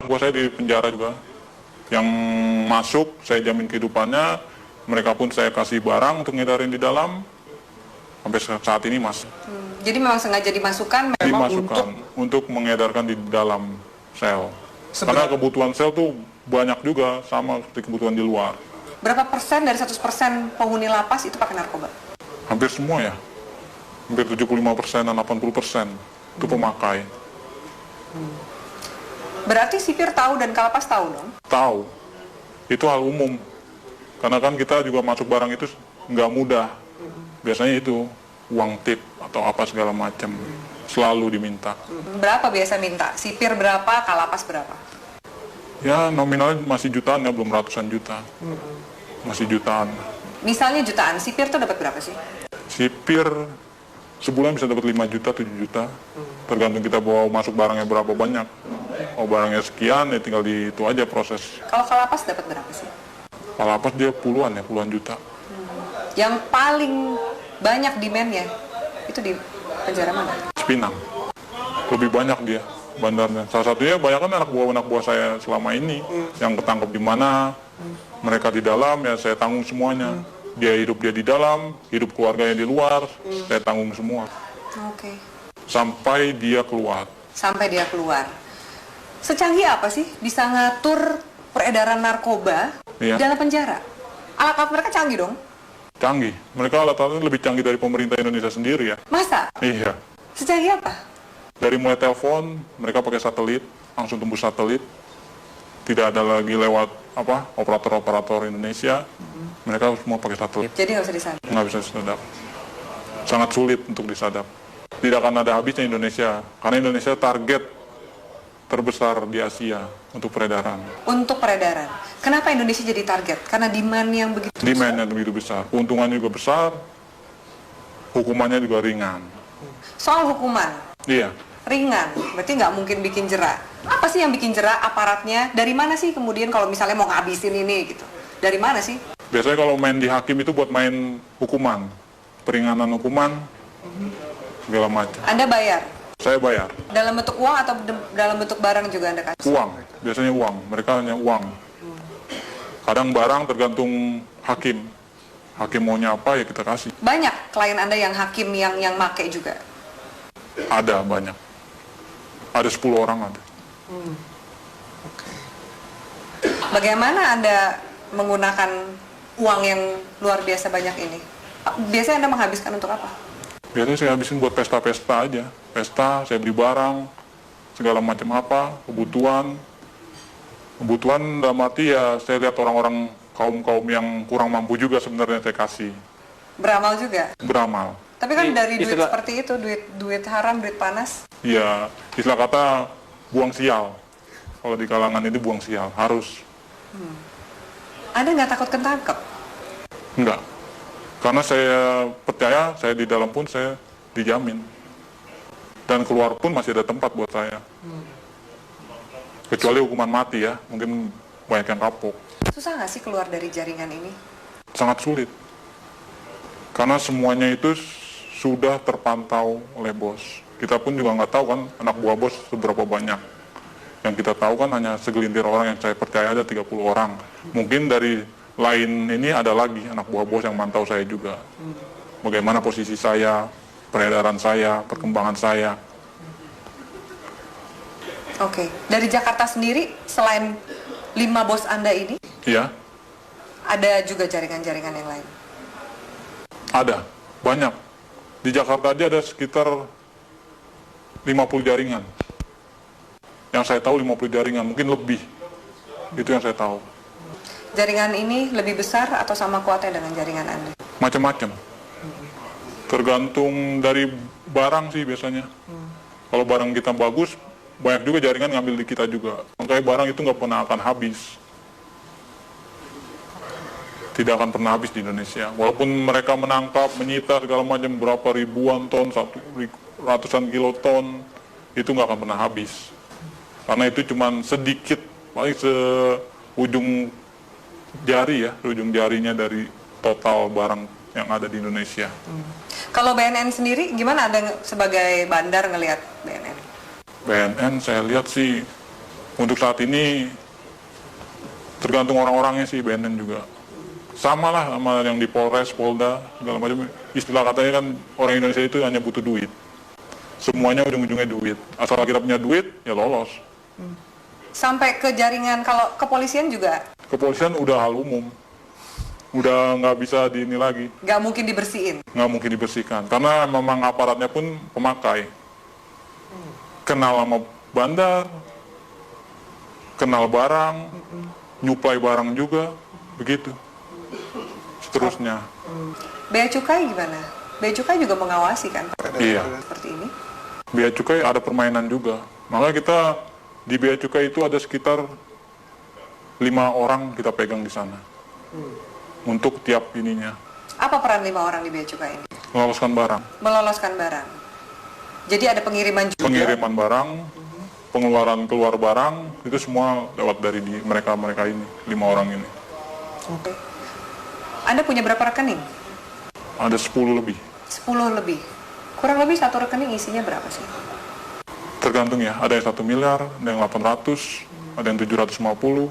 Buat saya di penjara juga. Yang masuk, saya jamin kehidupannya. Mereka pun saya kasih barang untuk ngedarin di dalam. Sampai saat ini masih. Jadi memang sengaja dimasukkan memang Dimasukkan untuk mengedarkan di dalam sel. Karena kebutuhan sel tuh banyak juga, sama seperti kebutuhan di luar. Berapa persen dari 100% penghuni lapas itu pakai narkoba? Hampir semua ya. Hampir 75% dan 80% itu pemakai. Berarti sipir tahu dan kalapas tahu dong? Tahu. Itu hal umum. Karena kan kita juga masuk barang itu nggak mudah. Biasanya itu uang tip atau apa segala macam. Selalu diminta. Berapa biasa minta? Sipir berapa, kalapas berapa? Ya nominalnya masih jutaan ya, belum ratusan juta. Masih jutaan. Misalnya jutaan, sipir tuh dapat berapa sih? Sipir sebulan bisa dapat 5 juta, 7 juta. Tergantung kita bawa masuk barangnya berapa banyak. Oh barangnya sekian, ya tinggal di itu aja proses. Kalau kalapas dapat berapa sih? Kalapas dia puluhan juta. Yang paling banyak demand-nya itu di penjara mana? Cipinang. Lebih banyak dia bandarnya. Salah satunya banyak kan anak buah saya selama ini yang ketangkep di mana, mereka di dalam ya saya tanggung semuanya. Dia di dalam, hidup keluarganya di luar, saya tanggung semua. Oke. Sampai dia keluar. Sampai dia keluar. Secanggih apa sih bisa ngatur peredaran narkoba Iya. di dalam penjara? Alat-alat mereka canggih dong? Canggih. Mereka alat-alatnya lebih canggih dari pemerintah Indonesia sendiri ya. Masa? Iya. Secanggih apa? Dari mulai telepon, mereka pakai satelit, langsung tembus satelit. Tidak ada lagi lewat operator-operator Indonesia. Mereka semua pakai satelit. Jadi nggak bisa disadap. Nggak bisa disadap. Sangat sulit untuk disadap. Tidak akan ada habisnya Indonesia. Karena Indonesia target terbesar di Asia untuk peredaran. Untuk peredaran. Kenapa Indonesia jadi target? Karena demand yang begitu besar. Demand yang begitu besar. Keuntungannya juga besar. Hukumannya juga ringan. Soal hukuman. Iya. Ringan, berarti nggak mungkin bikin jera. Apa sih yang bikin jera? Aparatnya? Dari mana sih kemudian kalau misalnya mau ngabisin ini gitu? Dari mana sih? Biasanya kalau main di hakim itu buat main hukuman. Peringanan hukuman, segala macam. Anda bayar? Saya bayar. Dalam bentuk uang atau dalam bentuk barang juga Anda kasih? Uang, biasanya uang. Mereka hanya uang. Kadang barang tergantung hakim. Hakim maunya apa ya kita kasih. Banyak klien Anda yang hakim yang make juga? Ada banyak. Ada 10 orang ada. Bagaimana Anda menggunakan uang yang luar biasa banyak ini? Biasanya Anda menghabiskan untuk apa? Biasanya saya habisin buat pesta-pesta aja. Pesta, saya beli barang, segala macam apa, kebutuhan. Kebutuhan dalam arti ya saya lihat orang-orang kaum-kaum yang kurang mampu juga sebenarnya saya kasih. Beramal juga? Beramal. Tapi kan dari duit seperti itu, duit haram, duit panas. Ya, istilah kata buang sial. Kalau di kalangan ini buang sial, harus. Anda nggak takut ketangkep? Enggak. Karena saya percaya, saya di dalam pun saya dijamin. Dan keluar pun masih ada tempat buat saya. Kecuali hukuman mati ya, mungkin banyak yang kapok. Susah nggak sih keluar dari jaringan ini? Sangat sulit. Karena semuanya itu sudah terpantau oleh bos. Kita pun juga nggak tahu kan anak buah bos seberapa banyak. Yang kita tahu kan hanya segelintir orang yang saya percaya ada 30 orang. Mungkin dari lain ini ada lagi anak buah bos yang mantau saya juga. Bagaimana posisi saya, peredaran saya, perkembangan saya. Oke. Dari Jakarta sendiri, selain 5 bos Anda ini, Iya, ada juga jaringan-jaringan yang lain? ada. Banyak. Di Jakarta aja ada sekitar 50 jaringan. Yang saya tahu 50 jaringan, mungkin lebih. Itu yang saya tahu. Jaringan ini lebih besar atau sama kuatnya dengan jaringan Anda? Macam-macam. Tergantung dari barang sih biasanya. Kalau barang kita bagus, banyak juga jaringan ngambil di kita juga. Makanya barang itu nggak pernah akan habis. Tidak akan pernah habis di Indonesia. Walaupun mereka menangkap, menyita segala macam berapa ribuan ton, ratusan kiloton, itu nggak akan pernah habis. Karena itu cuma sedikit, paling seujung jari ya, ujung jarinya dari total barang yang ada di Indonesia. Kalau BNN sendiri, gimana Anda sebagai bandar ngelihat BNN? BNN saya lihat sih Untuk saat ini tergantung orang-orangnya sih, BNN juga. Sama lah sama yang di Polres, Polda, segala macam. Istilah katanya kan orang Indonesia itu hanya butuh duit. Semuanya ujung-ujungnya duit. Asal kita punya duit, ya lolos. Sampai ke jaringan, kalau kepolisian juga Kepolisian udah hal umum. Udah nggak bisa ini lagi. nggak mungkin dibersihin. Nggak mungkin dibersihkan. Karena memang aparatnya pun pemakai. Kenal sama bandar, kenal barang, nyuplai barang juga, begitu. Seterusnya. Bea Cukai gimana? Bea Cukai juga mengawasi kan Iya. seperti ini. Bea Cukai ada permainan juga. Maka kita di Bea Cukai itu ada sekitar 5 orang kita pegang di sana. Untuk tiap ininya. Apa peran 5 orang di Bea Cukai ini? Meloloskan barang. Meloloskan barang. Jadi ada pengiriman juga. Pengiriman barang, pengeluaran keluar barang, itu semua lewat dari mereka ini, 5 orang ini. Oke. Anda punya berapa rekening? Ada 10 lebih. 10 lebih. Kurang lebih satu rekening isinya berapa sih? Tergantung ya, ada yang 1 miliar, ada yang 800, ada yang 750.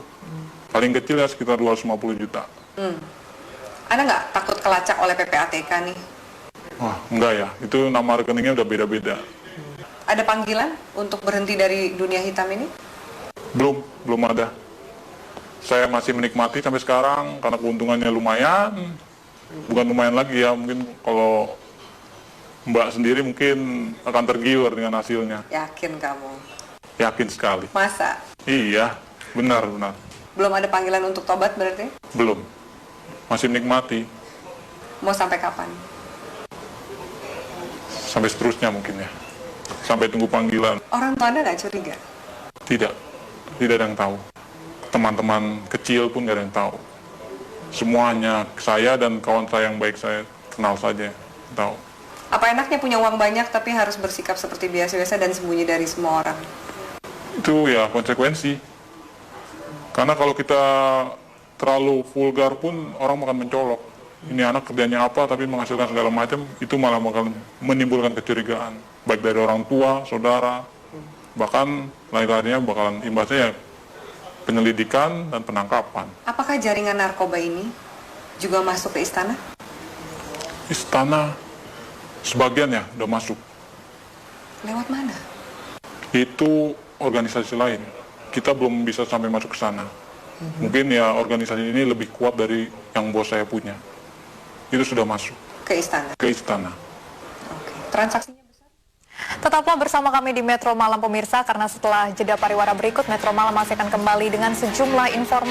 Paling kecil ya sekitar 250 juta. Anda nggak takut kelacak oleh PPATK nih? Wah, enggak ya, itu nama rekeningnya udah beda-beda. Ada panggilan untuk berhenti dari dunia hitam ini? Belum ada. Saya masih menikmati sampai sekarang karena keuntungannya lumayan. Bukan lumayan lagi ya, mungkin kalau Mbak sendiri mungkin akan tergiur dengan hasilnya. Yakin kamu? Yakin sekali. Masa? Iya, benar. Belum ada panggilan untuk tobat berarti? Belum. Masih menikmati. Mau sampai kapan? Sampai seterusnya mungkin ya. Sampai tunggu panggilan. Orang tua Anda nggak curiga? Tidak ada yang tahu. Teman-teman kecil pun nggak ada yang tahu. Semuanya saya dan kawan saya yang baik saya kenal saja tahu. Apa enaknya punya uang banyak tapi harus bersikap seperti biasa-biasa dan sembunyi dari semua orang? Itu ya konsekuensi. Karena kalau kita terlalu vulgar pun orang akan mencolok. Ini anak kerjanya apa tapi menghasilkan segala macam, itu malah bakal menimbulkan kecurigaan. Baik dari orang tua, saudara, bahkan lain-lainnya bakalan imbasnya ya penyelidikan dan penangkapan. Apakah jaringan narkoba ini juga masuk ke istana? Istana sebagian ya udah masuk. Lewat mana? Itu organisasi lain. Kita belum bisa sampai masuk ke sana. Mungkin ya organisasi ini lebih kuat dari yang bos saya punya. Itu sudah masuk Ke istana? ke istana. Oke. Transaksinya besar? Tetaplah bersama kami di Metro Malam pemirsa, karena setelah jeda pariwara berikut, Metro Malam masih akan kembali dengan sejumlah informasi